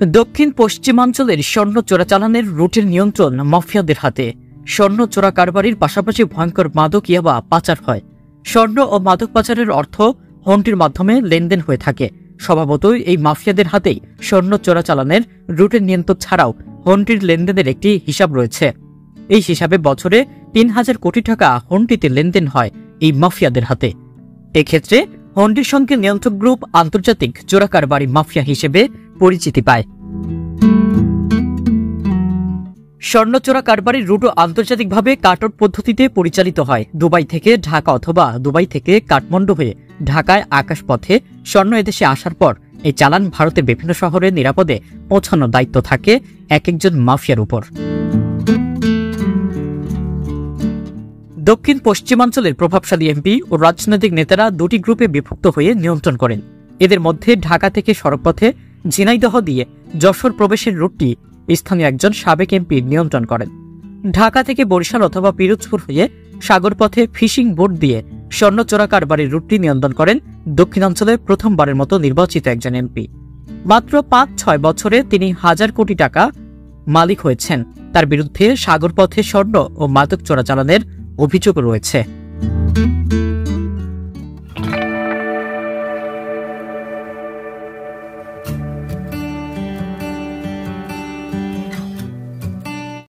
দক্ষিণ পশ্চিমাঞ্চলের স্বর্ণ চোরাচালানের রুটের নিয়ন্ত্রণ মাফিয়াদের হাতে। স্বর্ণ চোরা কারবারির পাশাপাশি ভয়ঙ্কর মাদক ইয়াবা পাচার হয়। স্বর্ণ ও মাদক পাচারের অর্থ হন্টির মাধ্যমে লেনদেন হয়ে থাকে। স্বভাবতই এই মাফিয়াদের হাতেই স্বর্ণ চোরাচালানের রুটের নিয়ন্ত্রণ ছাড়াও হন্টির লেনদেনের একটি হিসাব রয়েছে। এই হিসাবে বছরে ৩,০০০ কোটি টাকা হন্টিতে লেনদেন হয় এই মাফিয়াদের হাতে। এক্ষেত্রে হন্টির সঙ্গে নিয়ন্ত্রক গ্রুপ আন্তর্জাতিক চোরা কারবারি মাফিয়া হিসেবে পরিচিতি পায়। স্বর্ণ চোরা কারবারির রুটও আন্তর্জাতিকভাবে কাটর পদ্ধতিতে পরিচালিত হয়। দুবাই থেকে ঢাকা অথবা দুবাই থেকে কাঠমান্ডু হয়ে ঢাকায় আকাশপথে স্বর্ণ এদেশে আসার পর এই চালান ভারতের বিভিন্ন শহরে নিরাপদে পৌঁছানোর দায়িত্ব থাকে এক একজন মাফিয়ার উপর। দক্ষিণ পশ্চিমাঞ্চলের প্রভাবশালী এমপি ও রাজনৈতিক নেতারা দুটি গ্রুপে বিভক্ত হয়ে নিয়ন্ত্রণ করেন। এদের মধ্যে ঢাকা থেকে সড়কপথে ঝিনাইদহ দিয়ে যশোর প্রবেশের রুটটি স্থানীয় একজন সাবেক এমপি নিয়ন্ত্রণ করেন। ঢাকা থেকে বরিশাল অথবা পিরোজপুর হয়ে সাগরপথে ফিশিং বোট দিয়ে স্বর্ণ চোরা কারবারির রুটটি নিয়ন্ত্রণ করেন দক্ষিণাঞ্চলের প্রথমবারের মতো নির্বাচিত একজন এমপি। মাত্র ৫-৬ বছরে তিনি ১,০০০ কোটি টাকা মালিক হয়েছেন। তার বিরুদ্ধে সাগরপথে স্বর্ণ ও মাদক চোরাচালানের অভিযোগ রয়েছে।